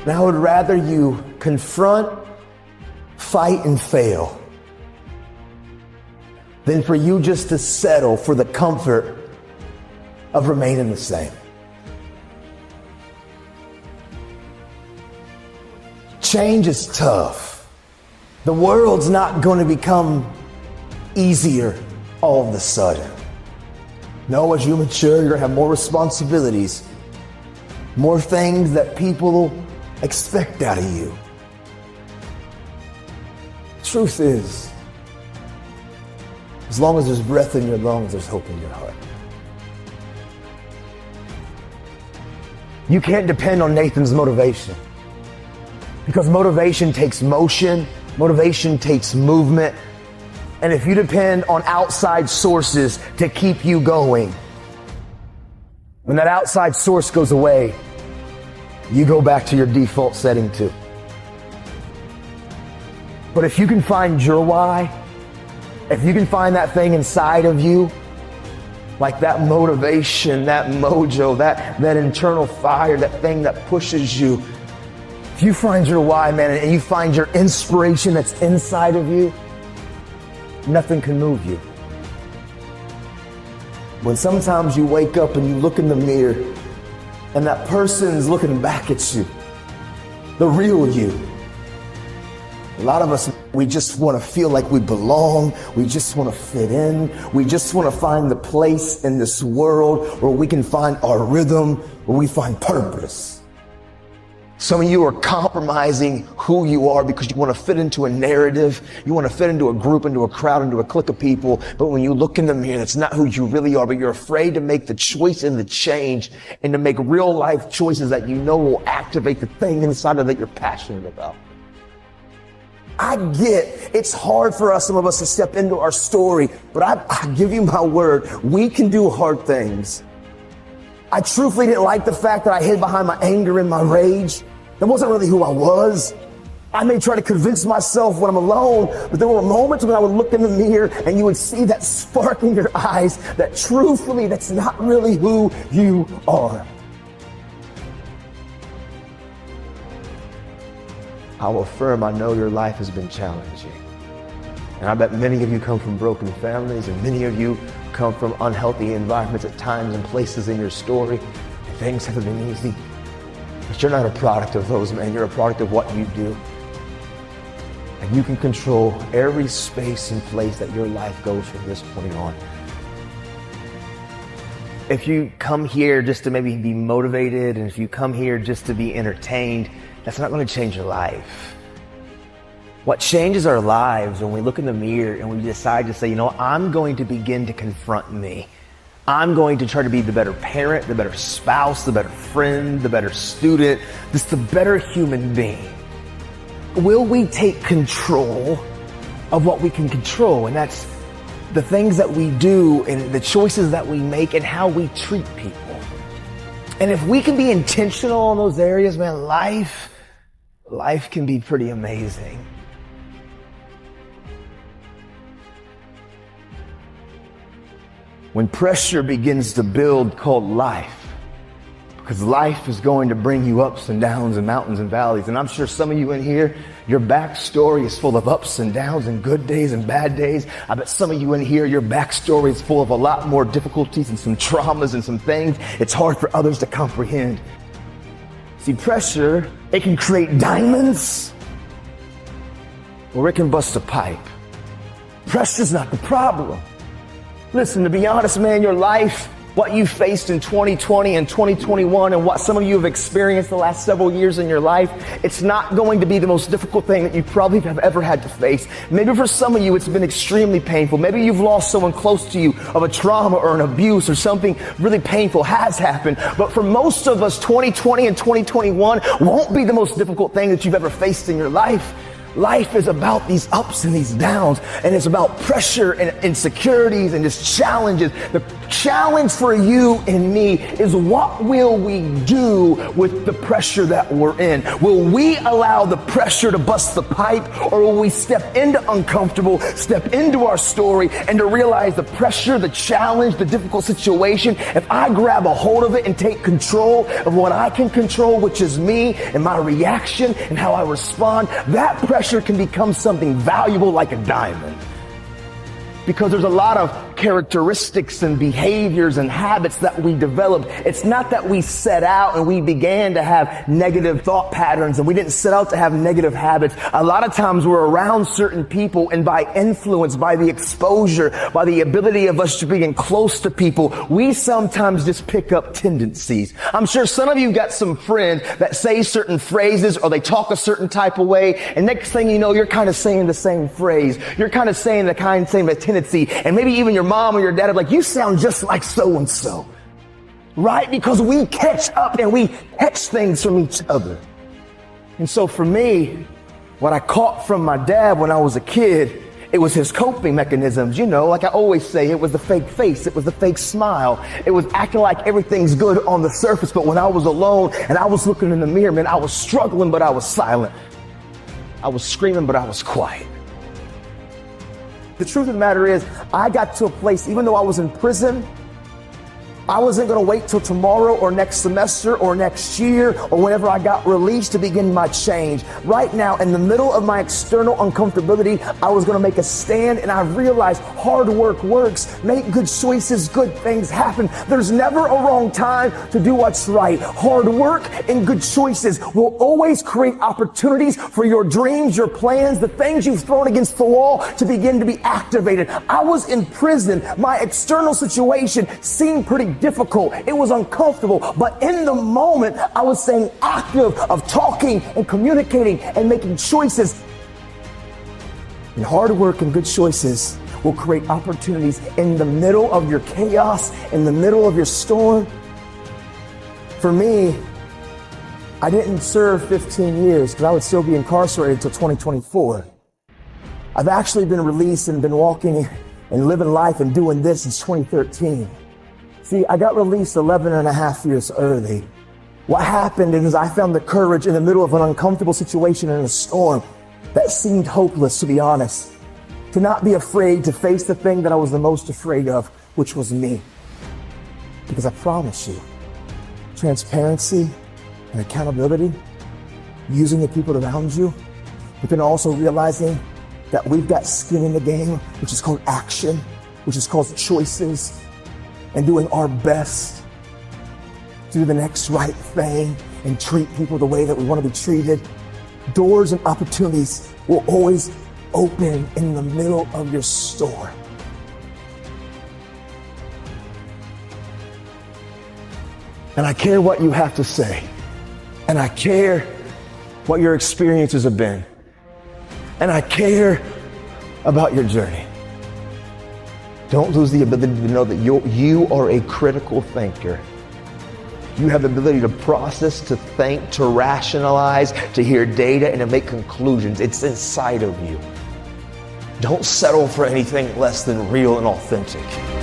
And I would rather you confront, fight, and fail than for you just to settle for the comfort of remaining the same. Change is tough. The world's not going to become easier all of a sudden. No, as you mature, you're going to have more responsibilities, more things that people expect out of you. Truth is, as long as there's breath in your lungs, there's hope in your heart. You can't depend on Nathan's motivation, because motivation takes motion, motivation takes movement. And if you depend on outside sources to keep you going, when that outside source goes away, you go back to your default setting too. But if you can find your why, if you can find that thing inside of you, like that motivation, that mojo, that internal fire, that thing that pushes you, if you find your why, man, and you find your inspiration that's inside of you, nothing can move you. When sometimes you wake up and you look in the mirror and that person's looking back at you, the real you. A lot of us, we just want to feel like we belong. We just want to fit in. We just want to find the place in this world where we can find our rhythm, where we find purpose. Some of you are compromising who you are because you want to fit into a narrative. You want to fit into a group, into a crowd, into a clique of people. But when you look in the mirror, that's not who you really are. But you're afraid to make the choice and the change and to make real life choices that you know will activate the thing inside of that you're passionate about. I get it's hard for us, some of us, to step into our story, but I give you my word, we can do hard things. I truthfully didn't like the fact that I hid behind my anger and my rage. That wasn't really who I was. I may try to convince myself when I'm alone, but there were moments when I would look in the mirror and you would see that spark in your eyes that truthfully, that's not really who you are. I will affirm, I know your life has been challenging. And I bet many of you come from broken families, and many of you come from unhealthy environments at times and places in your story. And things haven't been easy. But you're not a product of those, man. You're a product of what you do. And you can control every space and place that your life goes from this point on. If you come here just to maybe be motivated, and if you come here just to be entertained, that's not going to change your life. What changes our lives when we look in the mirror and we decide to say, you know, I'm going to begin to confront me. I'm going to try to be the better parent, the better spouse, the better friend, the better student, just the better human being. Will we take control of what we can control? And that's the things that we do and the choices that we make and how we treat people. And if we can be intentional in those areas, man, life can be pretty amazing. When pressure begins to build called life, because life is going to bring you ups and downs and mountains and valleys. And I'm sure some of you in here, your backstory is full of ups and downs and good days and bad days. I bet some of you in here, your backstory is full of a lot more difficulties and some traumas and some things it's hard for others to comprehend. See, pressure, it can create diamonds or it can bust a pipe. Pressure's not the problem. Listen, to be honest, man, your life, what you faced in 2020 and 2021 and what some of you have experienced the last several years in your life, it's not going to be the most difficult thing that you probably have ever had to face. Maybe for some of you, it's been extremely painful. Maybe you've lost someone close to you of a trauma or an abuse or something really painful has happened. But for most of us, 2020 and 2021 won't be the most difficult thing that you've ever faced in your life. Life is about these ups and these downs, and it's about pressure and insecurities and just challenges. The challenge for you and me is, what will we do with the pressure that we're in? Will we allow the pressure to bust the pipe, or will we step into uncomfortable, step into our story, and to realize the pressure, the challenge, the difficult situation, if I grab a hold of it and take control of what I can control, which is me and my reaction and how I respond, that pressure can become something valuable like a diamond. Because there's a lot of characteristics and behaviors and habits that we develop. It's not that we set out and we began to have negative thought patterns, and we didn't set out to have negative habits. A lot of times we're around certain people, and by influence, by the exposure, by the ability of us to being close to people, we sometimes just pick up tendencies. I'm sure some of you got some friends that say certain phrases, or they talk a certain type of way, and next thing you know, you're kind of saying the same phrase. You're kind of saying the same tendency, and maybe even your mom or your dad are like, you sound just like so-and-so, right? Because we catch up and we catch things from each other. And so for me, what I caught from my dad when I was a kid, it was his coping mechanisms. You know, like I always say, it was the fake face. It was the fake smile. It was acting like everything's good on the surface. But when I was alone and I was looking in the mirror, man, I was struggling, but I was silent. I was screaming, but I was quiet. The truth of the matter is, I got to a place, even though I was in prison, I wasn't going to wait till tomorrow or next semester or next year or whenever I got released to begin my change. Right now, in the middle of my external uncomfortability, I was going to make a stand, and I realized hard work works. Make good choices, good things happen. There's never a wrong time to do what's right. Hard work and good choices will always create opportunities for your dreams, your plans, the things you've thrown against the wall to begin to be activated. I was in prison. My external situation seemed pretty difficult. It was uncomfortable, but in the moment, I was staying active of talking and communicating and making choices. And hard work and good choices will create opportunities in the middle of your chaos, in the middle of your storm. For me, I didn't serve 15 years because I would still be incarcerated until 2024. I've actually been released and been walking and living life and doing this since 2013. See, I got released 11 and a half years early. What happened is I found the courage in the middle of an uncomfortable situation in a storm that seemed hopeless, to be honest, to not be afraid to face the thing that I was the most afraid of, which was me. Because I promise you, transparency and accountability, using the people around you, but then also realizing that we've got skin in the game, which is called action, which is called choices, and doing our best to do the next right thing and treat people the way that we want to be treated. Doors and opportunities will always open in the middle of your storm. And I care what you have to say. And I care what your experiences have been. And I care about your journey. Don't lose the ability to know that you are a critical thinker. You have the ability to process, to think, to rationalize, to hear data, and to make conclusions. It's inside of you. Don't settle for anything less than real and authentic.